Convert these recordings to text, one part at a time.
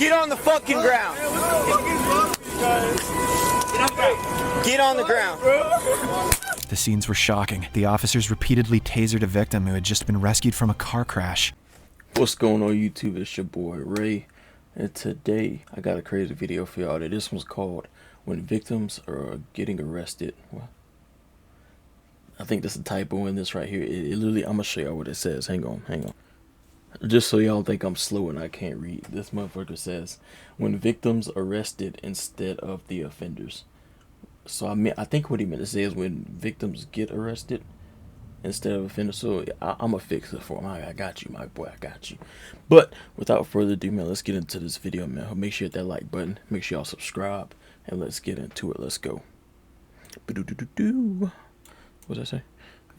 Get on the fucking ground. Get on the ground. The scenes were shocking. The officers repeatedly tasered a victim who had just been rescued from a car crash. What's going on YouTube? It's your boy Ray, and today I got a crazy video for y'all. This one's called When Victims Are Getting Arrested. Well, I think there's a typo in this right here. It literally, I'm gonna show y'all what it says. Hang on. Just so y'all don't think I'm slow and I can't read. This motherfucker says, when victims arrested instead of the offenders. So I think what he meant to say is when victims get arrested instead of offenders. So I'm gonna fix it for him. I got you, my boy. I got you. But without further ado, man, let's get into this video, man. Make sure you hit that like button. Make sure y'all subscribe, and let's get into it. Let's go. What did I say?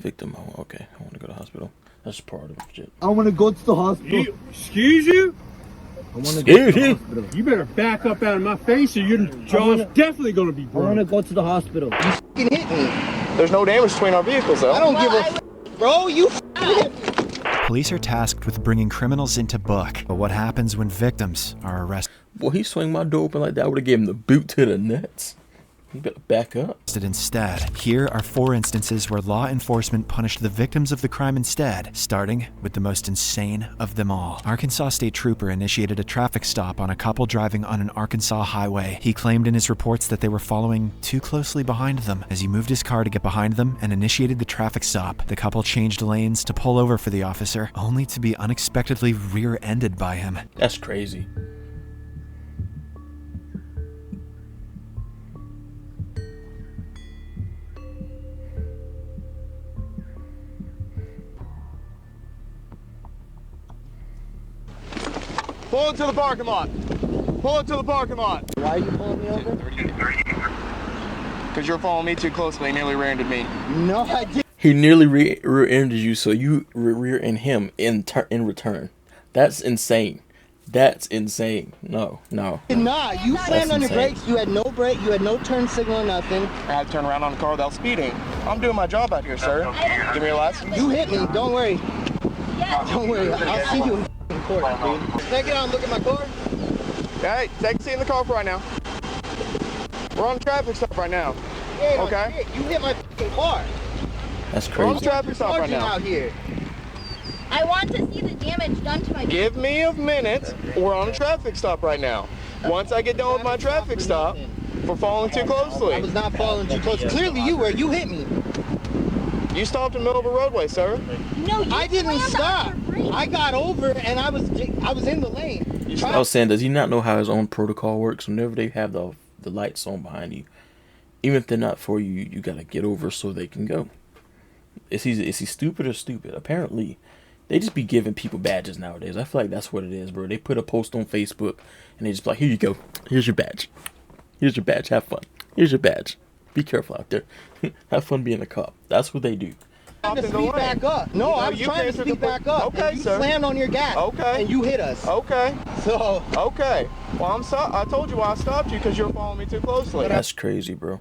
Victim. Oh, okay. I want to go to the hospital. That's part of shit. I want to go to the hospital. Excuse you? I want to go to the hospital. You better back up out of my face or your jaw's definitely going to be I broke. want to go to the hospital. You f***ing hit me. There's no damage between our vehicles, though. I don't give a f***, bro. You f***ing hit me. Police are tasked with bringing criminals into book. But what happens when victims are arrested Boy, he swung my door open like that. I would have gave him the boot to the nuts. You better back up. instead? Here are 4 instances where law enforcement punished the victims of the crime instead, starting with the most insane of them all. Arkansas State Trooper initiated a traffic stop on a couple driving on an Arkansas highway. He claimed in his reports that they were following too closely behind them. As he moved his car to get behind them and initiated the traffic stop, the couple changed lanes to pull over for the officer, only to be unexpectedly rear-ended by him. That's crazy. Pull into the parking lot. Pull into the parking lot. Why are you pulling me over? Because you're following me too closely and nearly rear-ended me. No, I didn't. He nearly rear-ended you, so you rear-end him in return. That's insane. That's insane. No. Nah, you slammed That's on your insane. brakes. You had no brake. You had no turn signal or nothing. I had to turn around on the car without speeding. I'm doing my job out here, sir. Give me your license. You hit me. Don't worry. Don't worry. I'll see you in court, dude. Take it out and look at my car. Hey, take a seat in the car for right now. We're on a traffic stop right now. Yeah, Okay. You hit my f***ing car. That's We're on a crazy. traffic stop right Sergeant now. out here. I want to see the damage done to my Give me a minute. We're on a traffic stop right now. Once I get done with my traffic stop, we're following too I closely. was not following too close. Clearly you were. You hit me. You stopped in the middle of a roadway, sir. No, you I didn't slammed stop. on your brakes. I got over and I was in the lane. I was saying, does he not know how his own protocol works? Whenever they have the lights on behind you, even if they're not for you, you gotta get over so they can go. Is he stupid or stupid? Apparently, they just be giving people badges nowadays. I feel like that's what it is, bro. They put a post on Facebook and they just be like, here you go. Here's your badge. Here's your badge. Have fun. Here's your badge. Be careful out there. Have fun being a cop. That's what they do. Trying to speed back up. No, I was you trying to can't speed back up. Okay, and you sir. slammed on your gas. Okay. And you hit us. Okay. So Okay. Well, I told you why I stopped you because you're following me too closely. That's crazy, bro.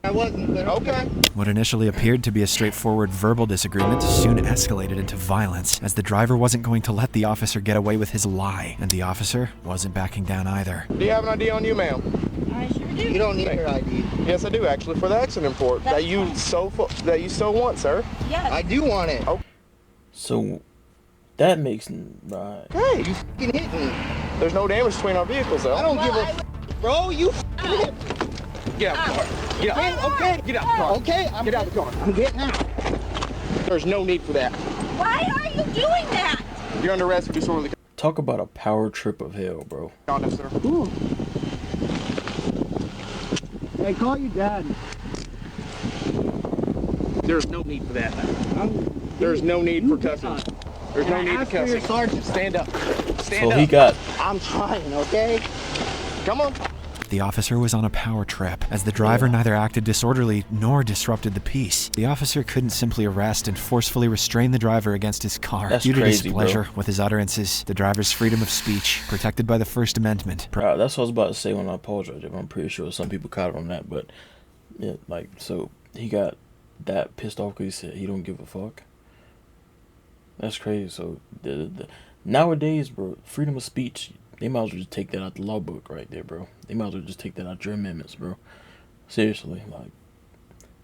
I wasn't. But Okay. What initially appeared to be a straightforward verbal disagreement soon escalated into violence, as the driver wasn't going to let the officer get away with his lie, and the officer wasn't backing down either. Do you have an ID on you, ma'am? I sure do. You don't need her ID. Yes, I do actually for the accident report That's that you so want, sir. Yes. I do want it. So that makes right. Hey, You f***ing hit me. there's no damage between our vehicles, though. I don't give a Well, f***, bro. You f***ing hit me. Get out of the car. Get out. Okay. Get out of the car. Okay. Get out of the car. I'm getting out. There's no need for that. Why are you doing that? You're under arrest for disorderly Talk about a power trip of hell, bro. conduct, sir. Ooh. Hey, call your dad. There's no need for that. There's no need for cussing. There's no need to Ask for your cussing. sergeant. Stand up. Stand So up. he got I'm trying, okay? Come on. The officer was on a power trip, as the driver neither acted disorderly nor disrupted the peace. The officer couldn't simply arrest and forcefully restrain the driver against his car. That's Due to crazy, displeasure with his utterances, the driver's freedom of speech, protected by the First Amendment. That's what I was about to say when I apologized. I'm pretty sure some people caught on that, but yeah, like, so he got that pissed off because he said he don't give a fuck. That's crazy. So nowadays, bro, freedom of speech, They might as well just take that out the law book right there, bro. They might as well just take that out your amendments, bro. Seriously, like,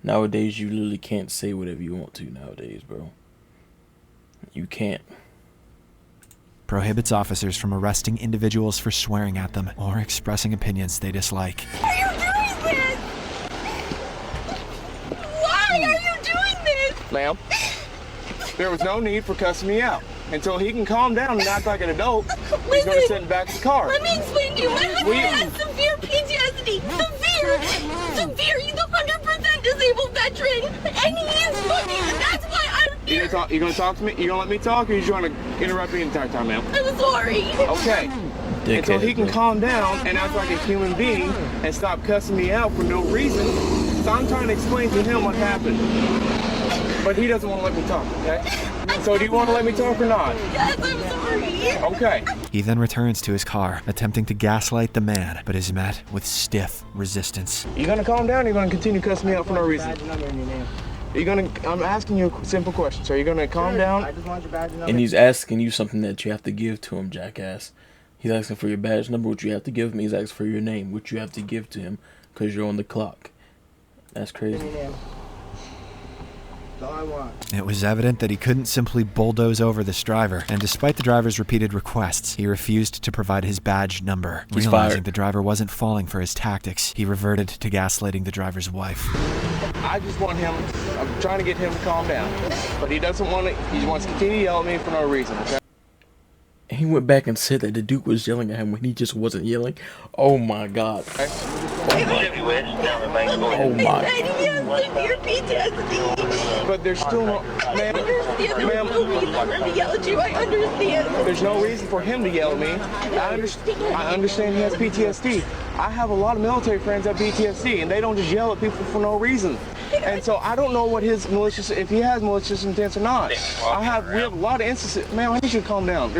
nowadays you literally can't say whatever you want to nowadays, bro. You can't. Prohibits officers from arresting individuals for swearing at them or expressing opinions they dislike. Why are you doing this? Why are you doing this? Ma'am, there was no need for cussing me out. Until he can calm down and act like an adult, he's going to sit in the back of the car. Let me explain to you. My husband has severe PTSD. Severe. He's a 100% disabled veteran, and he is fucking. That's why I'm here. You going to talk to me? You going to let me talk, or you going to interrupt me the entire time, ma'am? I'm sorry. Okay. Dickhead, Until he can bro. calm down and act like a human being and stop cussing me out for no reason. So I'm trying to explain to him what happened. But he doesn't want to let me talk, okay? So do you want to let me talk or not? Yes, I'm sorry. Okay. He then returns to his car, attempting to gaslight the man, but is met with stiff resistance. You gonna calm down or you gonna continue cussing me out for no reason? I'm asking you a simple question. So are you gonna calm down? And he's asking you something that you have to give to him, jackass. He's asking for your badge number, which you have to give him. He's asking for your name, which you have to give to him, because you're on the clock. That's crazy. It was evident that he couldn't simply bulldoze over this driver, and despite the driver's repeated requests, he refused to provide his badge number. He's Realizing fired. the driver wasn't falling for his tactics, he reverted to gaslighting the driver's wife. I just want him, I'm trying to get him to calm down. But he doesn't want to, he wants to continue to yell at me for no reason, okay? And he went back and said that the Duke was yelling at him when he just wasn't yelling. Oh my God. Oh my. He has severe PTSD. But there's still no, I ma'am, understand there's no reason for him to yell at you. I understand. there's no reason for him to yell at me. I understand he has PTSD. I have a lot of military friends that have PTSD, and they don't just yell at people for no reason. And so I don't know what his malicious, if he has malicious intents or not. We have a lot of instances. Man, I need you to calm down.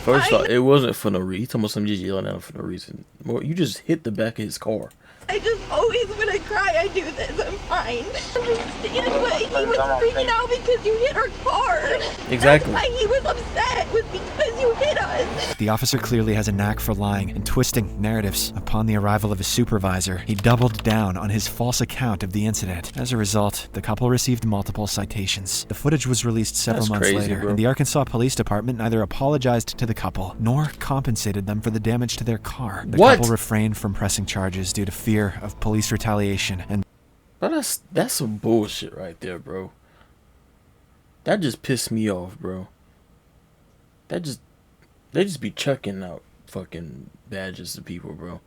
First off, it wasn't for no reason. He's talking about something just yelling at him for no reason. Well, you just hit the back of his car. I just always, when I cry, I do this. I'm fine. I understand, but he was freaking out because you hit our car. Exactly. That's why he was upset, was because you hit us. The officer clearly has a knack for lying and twisting narratives. Upon the arrival of his supervisor, he doubled down on his false account of the incident. As a result, the couple received multiple citations. The footage was released several That's months crazy, later, bro. and the Arkansas Police Department neither apologized to the couple nor compensated them for the damage to their car. The What? couple refrained from pressing charges due to fear of police retaliation, and But that's some bullshit right there, bro. That just pissed me off, bro. They just be chucking out fucking badges to people, bro.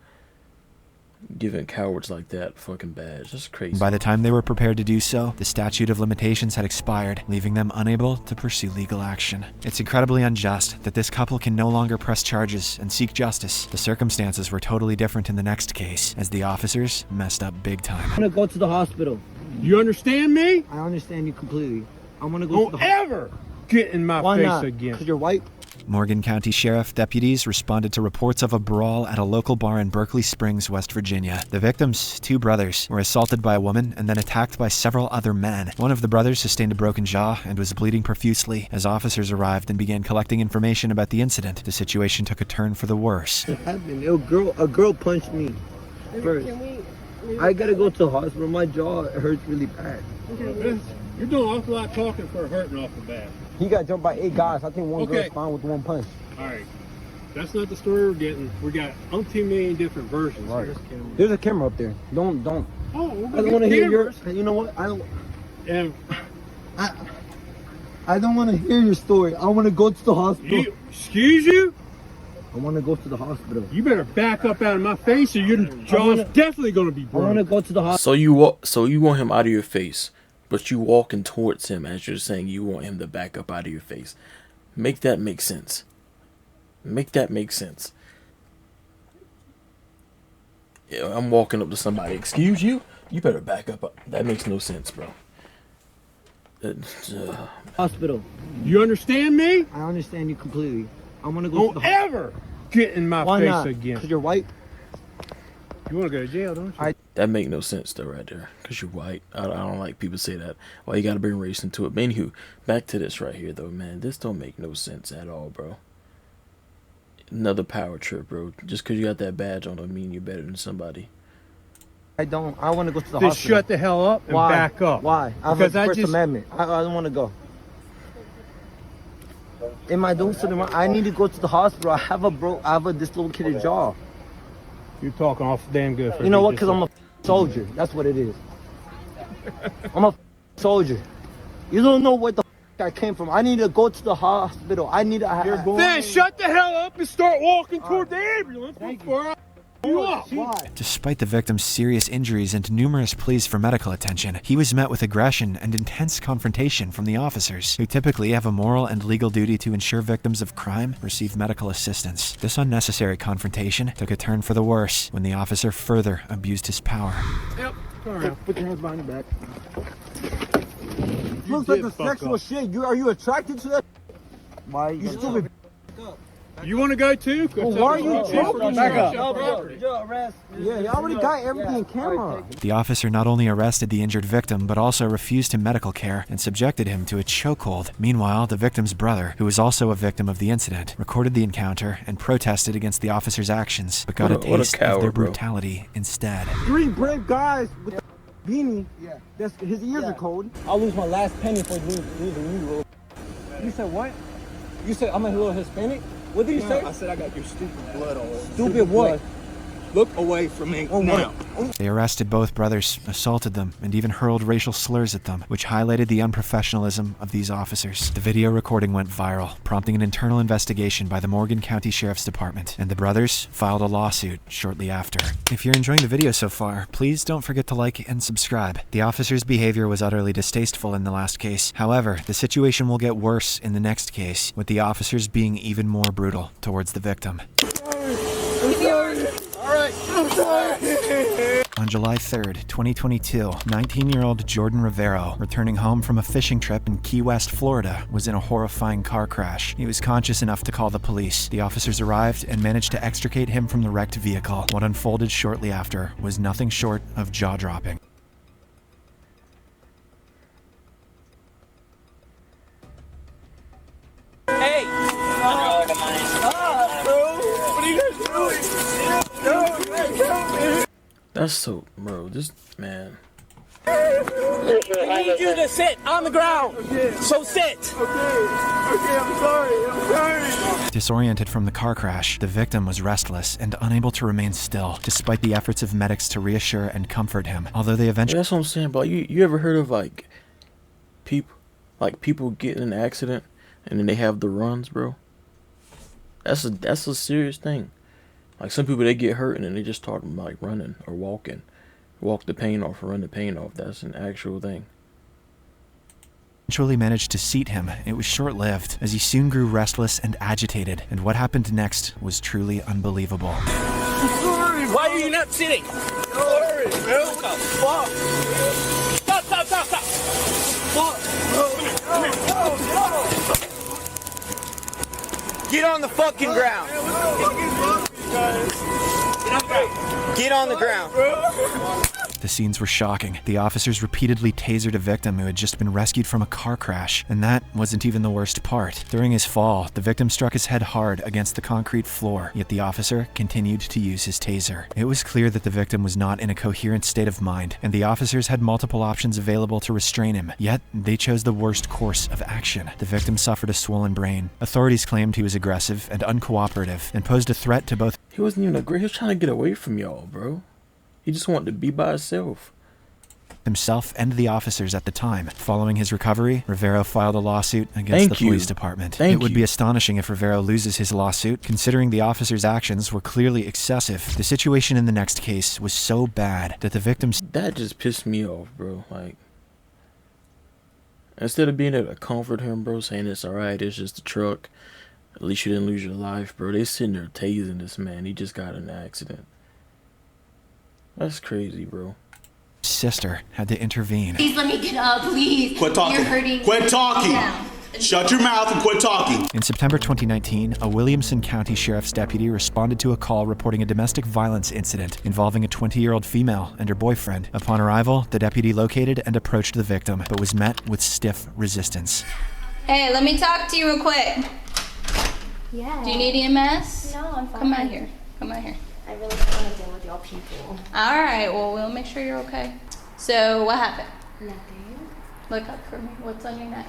Giving cowards like that fucking badge. That's crazy. by the time they were prepared to do so, the statute of limitations had expired, leaving them unable to pursue legal action. It's incredibly unjust that this couple can no longer press charges and seek justice. The circumstances were totally different in the next case, as the officers messed up big time. I'm gonna go to the hospital. You understand me? I understand you completely. I'm gonna go to the Don't ever get in my Why face not? again. Because you're white. Morgan County Sheriff deputies responded to reports of a brawl at a local bar in Berkeley Springs, West Virginia. The victims, 2 brothers, were assaulted by a woman and then attacked by several other men. One of the brothers sustained a broken jaw and was bleeding profusely. As officers arrived and began collecting information about the incident, the situation took a turn for the worse. It happened. A girl punched me first. I gotta go to the hospital. My jaw hurts really bad. You're doing an awful lot of talking for hurting off the bat. He got jumped by 8 guys. I think one Okay. girl's fine with 1 punch. All right. That's not the story we're getting. We got umpteen million different versions. Right. here. There's a camera up there. Don't. Oh, we're I gonna don't want to get hear your. cameras. You know what? And I don't want to hear your story. I want to go to the hospital. excuse you? I want to go to the hospital. You better back up out of my face, or your jaw's definitely gonna be I want to broken. go to the hospital. So you want him out of your face, but you walking towards him as you're saying you want him to back up out of your face. Make that make sense. Make that make sense. Yeah, I'm walking up to somebody. Excuse you? You better back up. That makes no sense, bro. Hospital. You understand me? I understand you completely. I want to go to Don't the hospital. ever get in my Why face not? again. Because you're white. You want to go to jail, don't you? That make no sense though, right there. Cause you're white. I don't like people say that. Why you gotta bring race into it? But anywho, back to this right here though, man. This don't make no sense at all, bro. Another power trip, bro. Just because you got that badge on don't mean you're better than somebody. I want to go to the Just hospital. shut the hell up and Why? back up. Why? I have Because a I First just Amendment. I don't want to go. Am I doing something wrong? I need to go to the hospital. I have a dislocated jaw. you're talking off damn good. For You know me what? just Because I'm a soldier. That's what it is. I'm a soldier. You don't know where the I came from. I need to go to the hospital. I need to. You're going. Then shut the hell up and start walking toward the ambulance before I you up. Despite the victim's serious injuries and numerous pleas for medical attention, he was met with aggression and intense confrontation from the officers, who typically have a moral and legal duty to ensure victims of crime receive medical assistance. This unnecessary confrontation took a turn for the worse when the officer further abused his power. Yep. Turn around. Put your hands behind your back. Looks like the sexual shit. Are you attracted to that? Why? You stupid. You want to go too? Well, why are you choking? Back up. Yeah, you already got everything in camera. The officer not only arrested the injured victim, but also refused him medical care and subjected him to a chokehold. Meanwhile, the victim's brother, who was also a victim of the incident, recorded the encounter and protested against the officer's actions, but got a taste of their brutality instead. 3 brave guys with the beanie. Yeah. That's his ears are cold. I'll lose my last penny for losing you, little. You said what? You said I'm a little Hispanic? What did you say? I said I got your stupid blood all over. Stupid what? Look away from me now. They arrested both brothers, assaulted them, and even hurled racial slurs at them, which highlighted the unprofessionalism of these officers. The video recording went viral, prompting an internal investigation by the Morgan County Sheriff's Department, and the brothers filed a lawsuit shortly after. If you're enjoying the video so far, please don't forget to like and subscribe. The officer's behavior was utterly distasteful in the last case. However, the situation will get worse in the next case, with the officers being even more brutal towards the victim. On July 3rd, 2022, 19-year-old Jordan Rivero, returning home from a fishing trip in Key West, Florida, was in a horrifying car crash. He was conscious enough to call the police. The officers arrived and managed to extricate him from the wrecked vehicle. What unfolded shortly after was nothing short of jaw-dropping. Hey! That's so, bro. This man. I need you to sit on the ground. So sit. Okay, I'm sorry. Disoriented from the car crash, the victim was restless and unable to remain still, despite the efforts of medics to reassure and comfort him. Although they eventually That's what I'm saying, bro. You ever heard of like people get in an accident and then they have the runs, bro? That's a serious thing. Like some people, they get hurt and then they just start like running or walking, walk the pain off or run the pain off. That's an actual thing. managed to seat him, it was short-lived, as he soon grew restless and agitated, and what happened next was truly unbelievable. Why are you not sitting? Sorry, man. Fuck. Stop. Get on the fucking ground. Get on the ground. The scenes were shocking. The officers repeatedly tasered a victim who had just been rescued from a car crash, and that wasn't even the worst part. During his fall, the victim struck his head hard against the concrete floor, yet the officer continued to use his taser. It was clear that the victim was not in a coherent state of mind, and the officers had multiple options available to restrain him, yet they chose the worst course of action. The victim suffered a swollen brain. Authorities claimed he was aggressive and uncooperative, and posed a threat to both He wasn't even he was trying to get away from y'all, bro. He just wanted to be by himself. himself and the officers at the time. Following his recovery, Rivero filed a lawsuit against the police department. It would be astonishing if Rivero loses his lawsuit, considering the officers' actions were clearly excessive. The situation in the next case was so bad that the victims... That just pissed me off, bro. Like, instead of being able to comfort him, bro, saying it's alright, it's just a truck, at least you didn't lose your life, bro. They sitting there tasing this man. He just got in an accident. That's crazy, bro. Sister had to intervene. Please let me get up, please. Quit talking. You're hurting. Quit talking. Shut your mouth and quit talking. In September 2019, a Williamson County Sheriff's deputy responded to a call reporting a domestic violence incident involving a 20-year-old female and her boyfriend. Upon arrival, the deputy located and approached the victim, but was met with stiff resistance. Hey, let me talk to you real quick. Yeah. Do you need EMS? No, I'm fine. Come out here. Come out here. I really don't want to deal with y'all people. All right. Well, we'll make sure you're okay. So, what happened? Nothing. Look up for me. What's on your neck?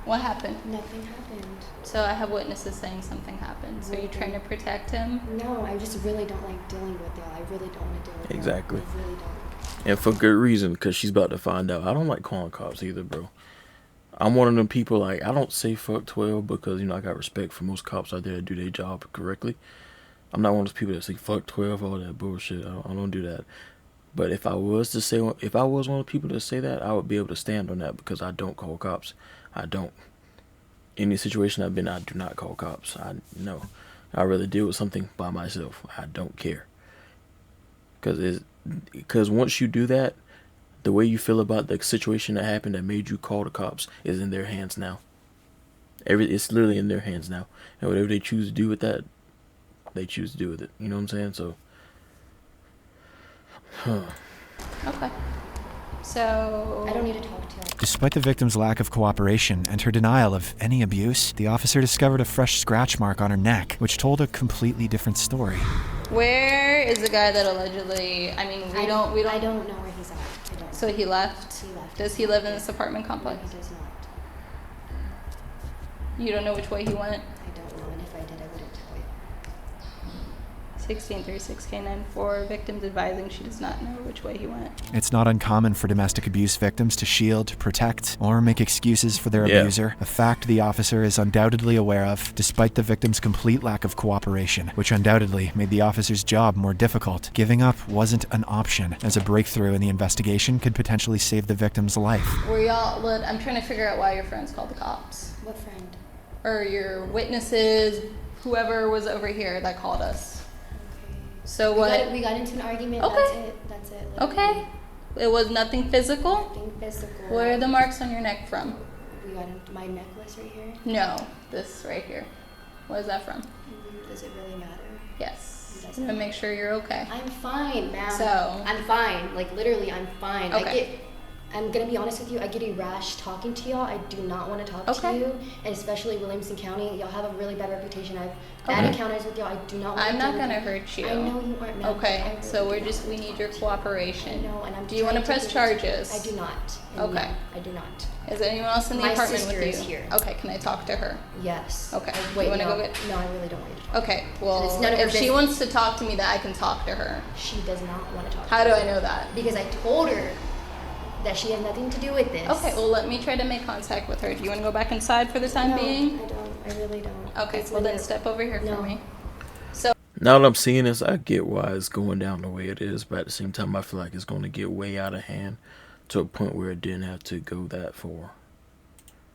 What happened? Nothing happened. So I have witnesses saying something happened. So you're trying to protect him? No, I just really don't like dealing with y'all. I really don't want to deal with y'all. Exactly. I really don't. And for good reason, because she's about to find out. I don't like calling cops either, bro. I'm one of them people, like, I don't say fuck 12 because, you know, I got respect for most cops out there that do their job correctly. I'm not one of those people that say fuck 12, all that bullshit. I don't do that. But if I was one of the people that say that, I would be able to stand on that because I don't call cops. I don't. Any situation I've been, I do not call cops. I'd rather deal with something by myself. I don't care. Because once you do that, the way you feel about the situation that happened that made you call the cops is in their hands now. It's literally in their hands now. And whatever they choose to do with that, they choose to do with it. You know what I'm saying? So, Okay. So... I don't need to talk to you. Despite the victim's lack of cooperation and her denial of any abuse, the officer discovered a fresh scratch mark on her neck, which told a completely different story. Where is the guy that allegedly... I mean, we don't... I don't know where he's at. I don't. So he left? He left. Does he live in this apartment complex? No, he does not. You don't know which way he went? I don't know, and if I did, I wouldn't tell you. 1636K94, victim's advising she does not know which way he went. It's not uncommon for domestic abuse victims to shield, protect, or make excuses for their abuser, a fact the officer is undoubtedly aware of, despite the victim's complete lack of cooperation, which undoubtedly made the officer's job more difficult. Giving up wasn't an option, as a breakthrough in the investigation could potentially save the victim's life. Were y'all... I'm trying to figure out why your friends called the cops. What friend? Or your witnesses, whoever was over here that called us. So what? We got into an argument. Okay. That's it. Okay. It was nothing physical? Nothing physical. Where are the marks on your neck from? We got into my necklace right here. No, this right here. What is that from? Does it really matter? Yes. I'm gonna make sure you're okay. I'm fine, ma'am. So. I'm fine. Like literally, I'm fine. Okay. I'm gonna be honest with you, I get a rash talking to y'all. I do not want to talk to you, and especially Williamson County. Y'all have a really bad reputation. I've bad encounters with y'all. I do not want to. I'm not gonna hurt you. I know you aren't, ma'am. Okay, really so we need your cooperation. I know, and I'm Do you want to press charges? I do not. Okay. No, I do not. Is there anyone else in the apartment with you? My sister is here. Okay, can I talk to her? Yes. Okay. Wait, you want to no. go get? No, I really don't want you to talk. Okay. Well, It's none of her if she business. wants to talk to me, that I can talk to her. She does not want to talk. How do I know that? Because I told her that she has nothing to do with this. Okay, well, let me try to make contact with her. Do you want to go back inside for the time being? I don't. I really don't. Okay, It's well, then literally- step over here No. for me. now that I'm seeing this, I get why it's going down the way it is, but at the same time, I feel like it's going to get way out of hand to a point where it didn't have to go that far.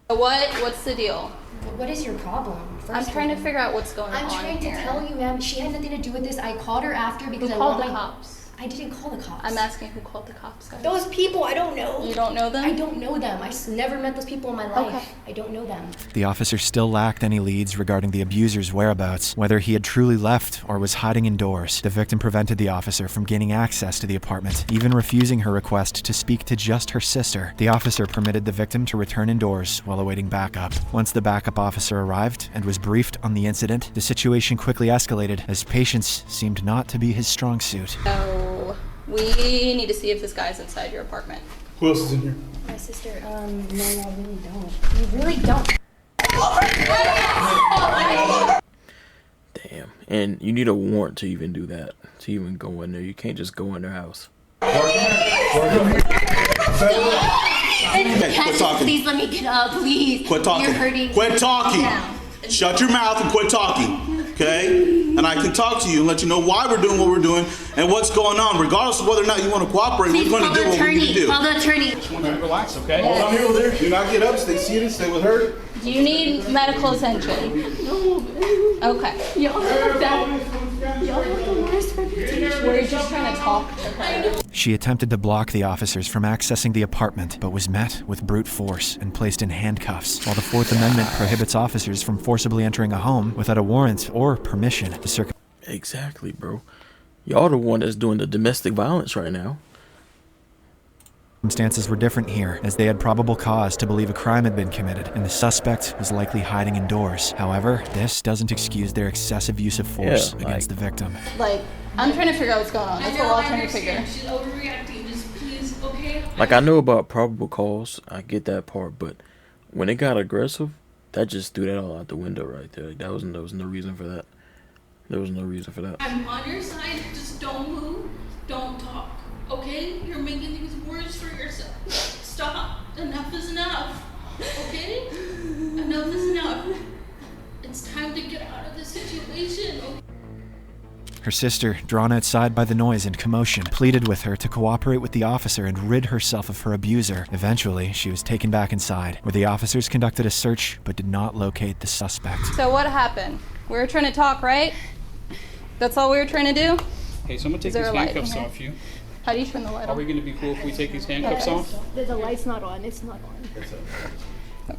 What's the deal? What is your problem? I'm trying to figure out what's going on I'm trying here. to tell you, ma'am. She had nothing to do with this. I called her after because Who I called want the my cops? I didn't call the cops. I'm asking who called the cops, guys. Those people, I don't know. You don't know them? I don't know them. I never met those people in my life. Okay. I don't know them. The officer still lacked any leads regarding the abuser's whereabouts, whether he had truly left or was hiding indoors. The victim prevented the officer from gaining access to the apartment, even refusing her request to speak to just her sister. The officer permitted the victim to return indoors while awaiting backup. Once the backup officer arrived and was briefed on the incident, the situation quickly escalated as patience seemed not to be his strong suit. So, we need to see if this guy's inside your apartment. Who else is in here? My sister, no, I really don't. You really don't. Damn. And you need a warrant to even do that, to even go in there. You can't just go in their house. Quit talking. Please let me get up, please. Quit talking. You're hurting. Quit talking. Calm down. Shut your mouth and quit talking. Okay? And I can talk to you and let you know why we're doing what we're doing and what's going on. Regardless of whether or not you want to cooperate, Please we're going to do what we need to do. Call the attorney. Relax, okay? Hold on here over there. Do not get up. Stay seated. Stay with her. Do you need medical attention? Okay. Y'all have the worst reputation. We're just trying to talk to her. She attempted to block the officers from accessing the apartment, but was met with brute force and placed in handcuffs. While the Fourth Amendment prohibits officers from forcibly entering a home without a warrant or permission, the Exactly, bro. Y'all the one that's doing the domestic violence right now. Circumstances were different here, as they had probable cause to believe a crime had been committed, and the suspect was likely hiding indoors. However, this doesn't excuse their excessive use of force against the victim. Like, I'm trying to figure out what's going on. That's what we're all trying to figure. She's overreacting. Just please, okay? Like, I know about probable cause. I get that part, but when it got aggressive, that just threw that all out the window right there. Like, there was no reason for that. There was no reason for that. I'm on your side. Just don't move. Don't talk. Okay? You're making things worse for yourself. Stop. Enough is enough. Okay? Enough is enough. It's time to get out of this situation. Okay? Her sister, drawn outside by the noise and commotion, pleaded with her to cooperate with the officer and rid herself of her abuser. Eventually, she was taken back inside, where the officers conducted a search but did not locate the suspect. So what happened? We were trying to talk, right? That's all we were trying to do? Hey, someone take Is there these a light handcuffs in here? off you. How do you turn the light on? Are we going to be cool if we take these handcuffs off? The light's not on. It's not on.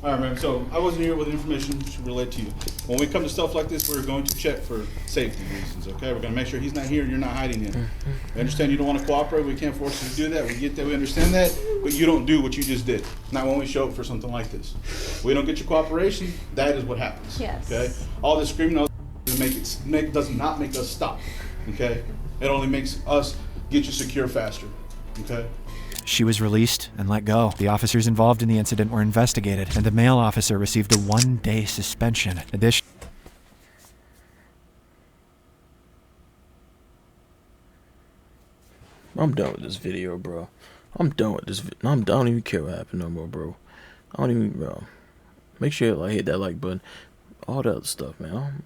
All right, man. So I wasn't here with information to relate to you. When we come to stuff like this, we're going to check for safety reasons, okay? We're going to make sure he's not here and you're not hiding him. I understand you don't want to cooperate. We can't force you to do that. We get that. We understand that. But you don't do what you just did. Not when we show up for something like this. We don't get your cooperation. That is what happens. Yes. Okay? All this screaming, all this does not make us stop. Okay? It only makes us get you secure faster. Okay? She was released and let go. The officers involved in the incident were investigated, and the male officer received a 1-day suspension. I'm done with this video, bro. I'm done with this. I don't even care what happened no more, bro. I don't even, bro. Make sure you hit that like button. All that other stuff, man.